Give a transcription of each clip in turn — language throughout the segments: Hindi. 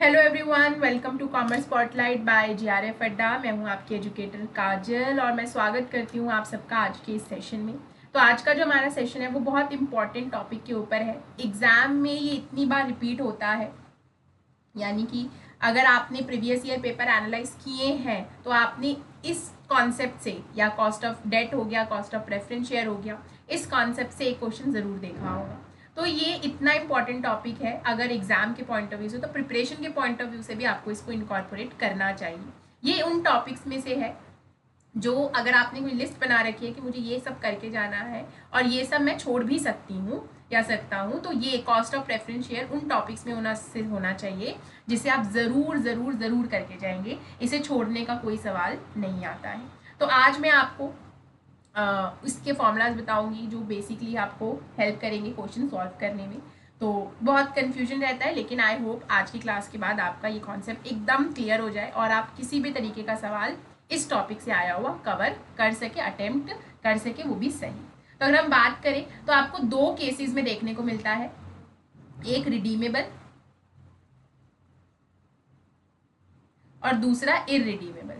Hello everyone, welcome to commerce spotlight by GRF Adda. मैं हूं आपकी एजुकेटर काजल और मैं स्वागत करती हूं आप सबका आज के इस सेशन में। तो आज का जो हमारा सेशन है वो बहुत इंपॉर्टेंट टॉपिक के ऊपर है। एग्जाम में ये इतनी बार रिपीट होता है, यानी कि अगर आपने प्रीवियस ईयर पेपर एनालाइज किए हैं तो आपने इस कॉन्सेप्ट से, या कॉस्ट ऑफ डेट हो गया, कॉस्ट ऑफ प्रेफरेंस शेयर हो गया, इस कॉन्सेप्ट से एक क्वेश्चन ज़रूर देखा होगा। तो ये इतना इंपॉर्टेंट टॉपिक है, अगर एग्जाम के पॉइंट ऑफ व्यू से, तो प्रिपरेशन के पॉइंट ऑफ व्यू से भी आपको इसको इनकॉर्पोरेट करना चाहिए। ये उन टॉपिक्स में से है जो अगर आपने कोई लिस्ट बना रखी है कि मुझे ये सब करके जाना है और ये सब मैं छोड़ भी सकती हूँ या सकता हूँ, तो ये कॉस्ट ऑफ प्रेफरेंस शेयर उन टॉपिक्स में होना चाहिए जिसे आप ज़रूर ज़रूर ज़रूर करके जाएंगे। इसे छोड़ने का कोई सवाल नहीं आता है। तो आज मैं आपको इसके फॉर्मूलाज बताऊंगी जो बेसिकली आपको हेल्प करेंगे क्वेश्चन सॉल्व करने में। तो बहुत कन्फ्यूजन रहता है, लेकिन आई होप आज की क्लास के बाद आपका ये कॉन्सेप्ट एकदम क्लियर हो जाए और आप किसी भी तरीके का सवाल इस टॉपिक से आया हुआ कवर कर सके, अटेम्प्ट कर सके, वो भी सही। तो अगर हम बात करें तो आपको दो केसेस में देखने को मिलता है, एक रिडीमेबल और दूसरा इररिडीमेबल।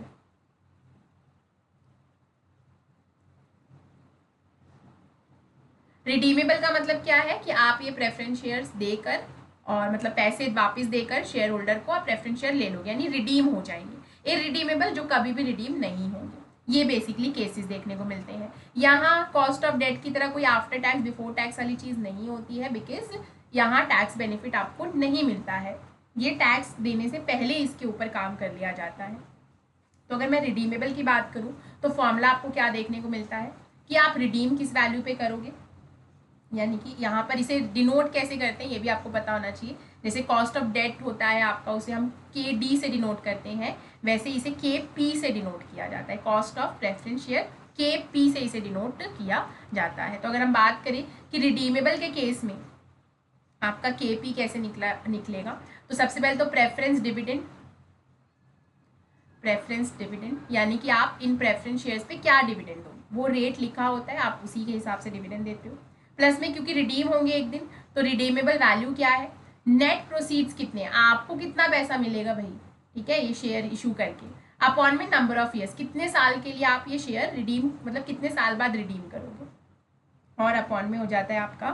रिडीमेबल का मतलब क्या है कि आप ये प्रेफरेंस शेयर्स देकर और मतलब पैसे वापस देकर शेयर होल्डर को आप प्रेफरेंस शेयर ले लोगे, यानी रिडीम हो जाएंगे। इररिडीमेबल जो कभी भी रिडीम नहीं होंगे। ये बेसिकली केसेस देखने को मिलते हैं। यहाँ कॉस्ट ऑफ डेट की तरह कोई आफ्टर टैक्स बिफोर टैक्स वाली चीज़ नहीं होती है, बिकॉज यहाँ टैक्स बेनिफिट आपको नहीं मिलता है। ये टैक्स देने से पहले इसके ऊपर काम कर लिया जाता है। तो अगर मैं रिडीमेबल की बात करूँ तो फॉर्मूला आपको क्या देखने को मिलता है कि आप रिडीम किस वैल्यू पे करोगे, यानी कि यहाँ पर इसे डिनोट कैसे करते हैं ये भी आपको पता होना चाहिए। जैसे कॉस्ट ऑफ डेट होता है आपका, उसे हम के डी से डिनोट करते हैं, वैसे इसे के पी से डिनोट किया जाता है। कॉस्ट ऑफ प्रेफरेंस शेयर के पी से इसे डिनोट किया जाता है। तो अगर हम बात करें कि रिडीमेबल के केस में आपका के पी कैसे निकलेगा, तो सबसे पहले तो प्रेफरेंस डिविडेंड, यानी कि आप इन प्रेफरेंस शेयर्स पे क्या डिविडेंड दो, वो रेट लिखा होता है, आप उसी के हिसाब से डिविडेंड देते हो। प्लस में क्योंकि रिडीम होंगे एक दिन, तो रिडीमेबल वैल्यू क्या है, नेट प्रोसीड्स कितने, आपको कितना पैसा मिलेगा भाई, ठीक है, ये शेयर इशू करके, अपॉन में नंबर ऑफ ईयर्स, कितने साल के लिए आप ये शेयर रिडीम, मतलब कितने साल बाद रिडीम करोगे, और अपॉन में हो जाता है आपका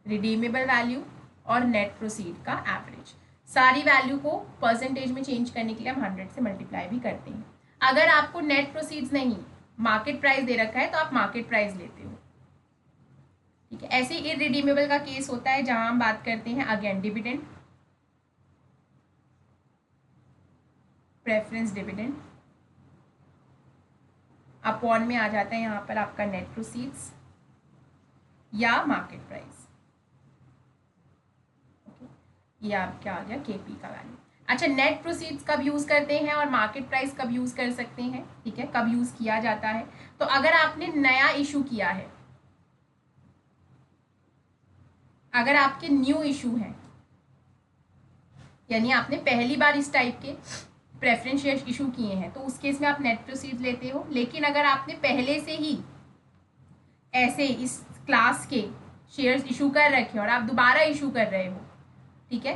रिडीमेबल वैल्यू और नेट प्रोसीड का एवरेज। सारी वैल्यू को परसेंटेज में चेंज करने के लिए हम 100 से मल्टीप्लाई भी करते हैं। अगर आपको नेट प्रोसीड्स नहीं, मार्केट प्राइस दे रखा है, तो आप मार्केट प्राइस लेते हो, ठीक है। ऐसे इररिडीमेबल का केस होता है जहां हम बात करते हैं again dividend, preference dividend, upon में आ जाता है यहाँ पर आपका नेट प्रोसीड्स या मार्केट प्राइस। ये आप क्या आ गया, केपी का वैल्यू। अच्छा, नेट प्रोसीड्स कब यूज करते हैं और मार्केट प्राइस कब यूज कर सकते हैं, ठीक है, कब यूज किया जाता है, तो अगर आपने नया इशू किया है, अगर आपके न्यू इशू है, यानी आपने पहली बार इस टाइप के प्रेफरेंस शेयर इशू किए हैं, तो उस केस में आप नेट प्रोसीड्स लेते हो। लेकिन अगर आपने पहले से ही ऐसे इस क्लास के शेयर्स इशू कर रखे और आप दोबारा इशू कर रहे हो, ठीक है,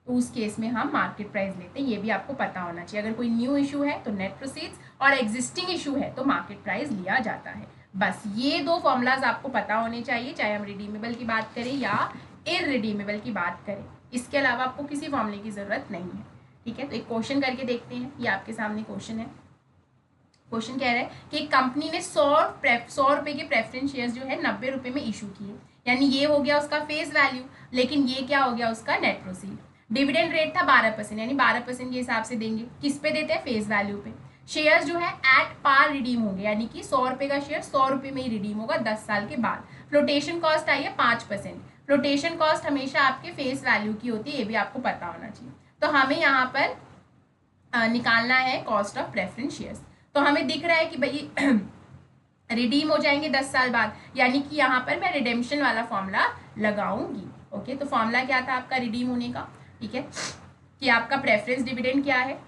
तो उस केस में हम मार्केट प्राइस लेते हैं। ये भी आपको पता होना चाहिए। अगर कोई न्यू इशू है तो नेट प्रोसीड्स, और एग्जिस्टिंग इशू है तो मार्केट प्राइस लिया जाता है। बस ये दो फॉर्मूलाज आपको पता होने चाहिए, चाहे हम रिडीमेबल की बात करें या इररिडीमेबल की बात करें। इसके अलावा आपको किसी फॉर्मूले की ज़रूरत नहीं है, ठीक है। तो एक क्वेश्चन करके देखते हैं। ये आपके सामने क्वेश्चन है। क्वेश्चन कह रहा है कि कंपनी ने 100 रुपये के प्रेफरेंस शेयर्स जो है 90 रुपये में इशू किए, यानी ये हो गया उसका फेस वैल्यू, लेकिन ये क्या हो गया उसका नेट प्रोसीड। डिविडेंड रेट था 12%, यानी 12% के हिसाब से देंगे। किस पे देते हैं, फेस वैल्यू पे। शेयर्स जो है एट पार रिडीम होंगे, यानी कि 100 रुपये का शेयर 100 रुपये में ही रिडीम होगा 10 साल के बाद। फ्लोटेशन कॉस्ट आई है 5%। फ्लोटेशन कॉस्ट हमेशा आपके फेस वैल्यू की होती है, ये भी आपको पता होना चाहिए। तो हमें यहाँ पर निकालना है कॉस्ट ऑफ प्रेफरेंस शेयर्स। तो हमें दिख रहा है कि भाई रिडीम हो जाएंगे 10 साल बाद, यानी कि यहाँ पर मैं रिडेम्पशन वाला फॉर्मूला लगाऊंगी। ओके, तो फॉर्मूला क्या था आपका रिडीम होने का, ठीक है, कि आपका प्रेफरेंस डिविडेंड क्या है,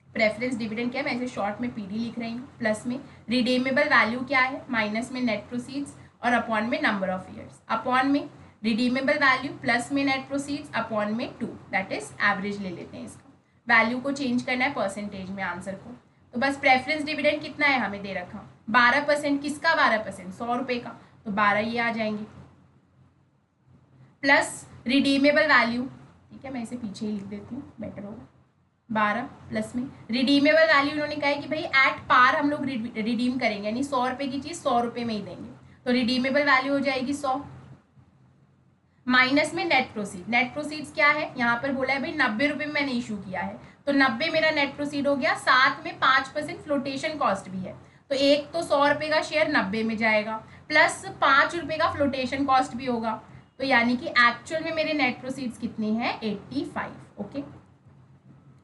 प्रेफरेंस डिविडेंड क्या है, मैं इसे शॉर्ट में पीडी लिख रही हूँ, प्लस में रिडीमेबल वैल्यू क्या है, माइनस में नेट प्रोसीड्स, और अपॉन में नंबर ऑफ ईयर्स। अपॉन में रिडीमेबल वैल्यू प्लस में नेट प्रोसीड्स अपॉन में 2, दैट इज एवरेज ले लेते हैं इसका। वैल्यू को चेंज करना है परसेंटेज में आंसर को। तो बस प्रेफरेंस डिविडेंड कितना है हमें दे रखा 12%, किसका 12%, 100 रुपये का, तो 12 ये आ जाएंगे, प्लस रिडीमेबल वैल्यू, ठीक है मैं इसे पीछे ही लिख देती हूँ बेटर होगा, 12 प्लस में रिडीमेबल वैल्यू उन्होंने कहा है कि भाई एट पार हम लोग रिडीम करेंगे, यानी 100 रुपये की चीज़ 100 रुपये में ही देंगे, तो रिडीमेबल वैल्यू हो जाएगी 100, माइनस में नेट प्रोसीड। नेट प्रोसीड्स क्या है, यहाँ पर बोला है भाई 90 रुपये में मैंने इशू किया है, तो 90 मेरा नेट प्रोसीड हो गया, साथ में 5% फ्लोटेशन कॉस्ट भी है, तो एक तो 100 रुपये का शेयर 90 में जाएगा, प्लस 5 रुपये का फ्लोटेशन कॉस्ट भी होगा, तो यानी कि एक्चुअल में मेरे नेट प्रोसीड्स कितने हैं 85। ओके,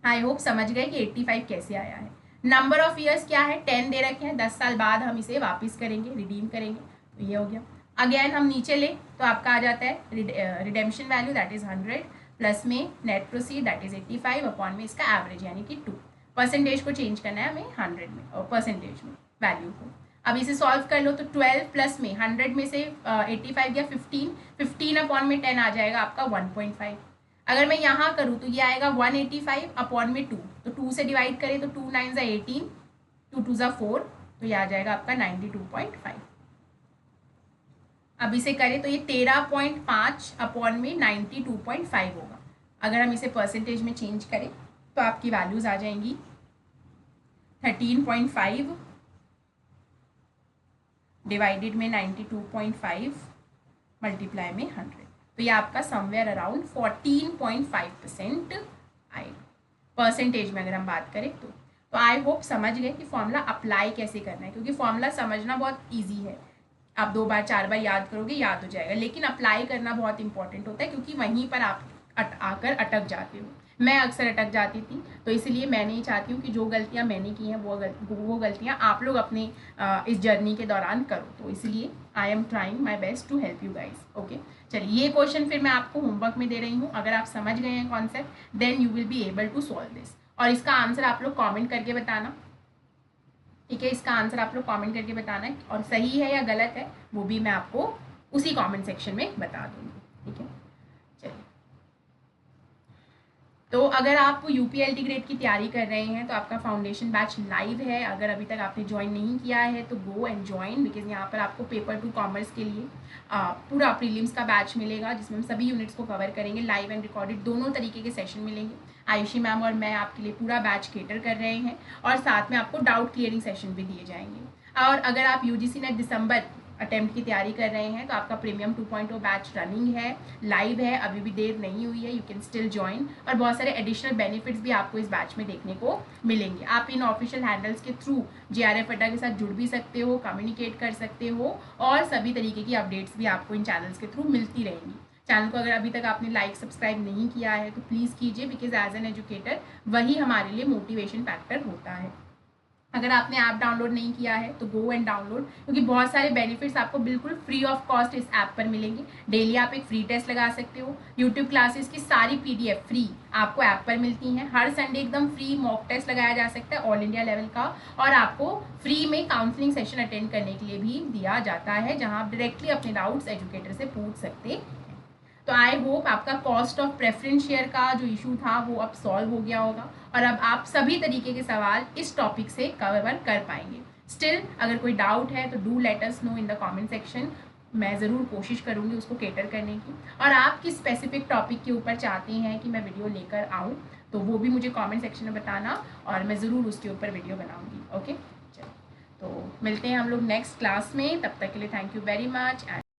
आई होप समझ गए कि 85 कैसे आया है। नंबर ऑफ ईयर्स क्या है 10 दे रखे हैं, 10 साल बाद हम इसे वापस करेंगे, रिडीम करेंगे, तो ये हो गया। अगेन हम नीचे ले तो आपका आ जाता है redemption value that is 100 plus में net proceed that is 85 upon में इसका एवरेज यानी कि 2, परसेंटेज को चेंज करना है हमें 100 में और परसेंटेज में वैल्यू को। अब इसे सॉल्व कर लो तो 12 प्लस में 100 में से 85 गया 15 अपॉन में 10 आ जाएगा आपका 1.5। अगर मैं यहाँ करूँ तो ये आएगा 185 अपॉन में 2, तो 2 से डिवाइड करें तो 2 9 18, 2 2 4, तो ये आ जाएगा आपका 92.5। अब इसे करें तो ये 13.5 अपॉन में 92.5 होगा। अगर हम इसे परसेंटेज में चेंज करें तो आपकी वैल्यूज आ जाएंगी 13.5 डिवाइडेड में 92.5 मल्टीप्लाई में 100, तो ये आपका समवेयर अराउंड 14.5% आएगा परसेंटेज में अगर हम बात करें तो आई होप समझ गए कि फॉर्मूला अप्लाई कैसे करना है, क्योंकि फॉर्मूला समझना बहुत ईजी है, आप 2 बार 4 बार याद करोगे याद हो जाएगा, लेकिन अप्लाई करना बहुत इंपॉर्टेंट होता है क्योंकि वहीं पर आप आकर अटक जाते हो। मैं अक्सर अटक जाती थी, तो इसलिए मैं नहीं चाहती हूँ कि जो गलतियाँ मैंने की हैं वो गलतियाँ आप लोग अपने इस जर्नी के दौरान करो, तो इसलिए I am trying my best to help you guys. Okay, चलिए ये क्वेश्चन फिर मैं आपको होमवर्क में दे रही हूँ, अगर आप समझ गए हैं concept then you will be able to solve this, और इसका आंसर आप लोग कॉमेंट करके बताना, ठीक है, इसका आंसर आप लोग कमेंट करके बताना है, और सही है या गलत है वो भी मैं आपको उसी कमेंट सेक्शन में बता दूंगी, ठीक है। चलिए, तो अगर आप यूपीएलटी ग्रेड की तैयारी कर रहे हैं तो आपका फाउंडेशन बैच लाइव है, अगर अभी तक आपने ज्वाइन नहीं किया है तो गो एंड ज्वाइन, बिकॉज यहाँ पर आपको पेपर 2 कॉमर्स के लिए पूरा प्रीलिम्स का बैच मिलेगा जिसमें हम सभी यूनिट्स को कवर करेंगे, लाइव एंड रिकॉर्डेड दोनों तरीके के सेशन मिलेंगे। आयुषी मैम और मैं आपके लिए पूरा बैच केटर कर रहे हैं, और साथ में आपको डाउट क्लियरिंग सेशन भी दिए जाएंगे। और अगर आप यूजीसी नेट दिसंबर अटेम्प्ट की तैयारी कर रहे हैं तो आपका प्रीमियम 2.0 बैच रनिंग है, लाइव है, अभी भी देर नहीं हुई है, यू कैन स्टिल ज्वाइन, और बहुत सारे एडिशनल बेनिफिट्स भी आपको इस बैच में देखने को मिलेंगे। आप इन ऑफिशियल हैंडल्स के थ्रू JRF अड्डा के साथ जुड़ भी सकते हो, कम्युनिकेट कर सकते हो, और सभी तरीके की अपडेट्स भी आपको इन चैनल्स के थ्रू मिलती रहेंगी। चैनल को अगर अभी तक आपने लाइक सब्सक्राइब नहीं किया है तो प्लीज़ कीजिए, बिकॉज एज एन एजुकेटर वही हमारे लिए मोटिवेशन फैक्टर होता है। अगर आपने ऐप डाउनलोड नहीं किया है तो गो एंड डाउनलोड, क्योंकि बहुत सारे बेनिफिट्स आपको बिल्कुल फ्री ऑफ कॉस्ट इस ऐप पर मिलेंगे। डेली आप एक फ्री टेस्ट लगा सकते हो, यूट्यूब क्लासेस की सारी PDF फ्री आपको ऐप पर मिलती हैं, हर संडे एकदम फ्री मॉक टेस्ट लगाया जा सकता है ऑल इंडिया लेवल का, और आपको फ्री में काउंसलिंग सेशन अटेंड करने के लिए भी दिया जाता है, जहाँ आप डायरेक्टली अपने डाउट्स एजुकेटर से पूछ सकते हैं। तो आई होप आपका कॉस्ट ऑफ प्रेफरेंस शेयर का जो इशू था वो अब सॉल्व हो गया होगा, और अब आप सभी तरीके के सवाल इस टॉपिक से कवर कर पाएंगे। स्टिल अगर कोई डाउट है तो do let us know in the comment section, मैं ज़रूर कोशिश करूँगी उसको केटर करने की, और आप किस स्पेसिफिक टॉपिक के ऊपर चाहते हैं कि मैं वीडियो लेकर आऊँ तो वो भी मुझे कमेंट सेक्शन में बताना, और मैं ज़रूर उसके ऊपर वीडियो बनाऊँगी। ओके, चलिए, तो मिलते हैं हम लोग नेक्स्ट क्लास में, तब तक के लिए थैंक यू वेरी मच।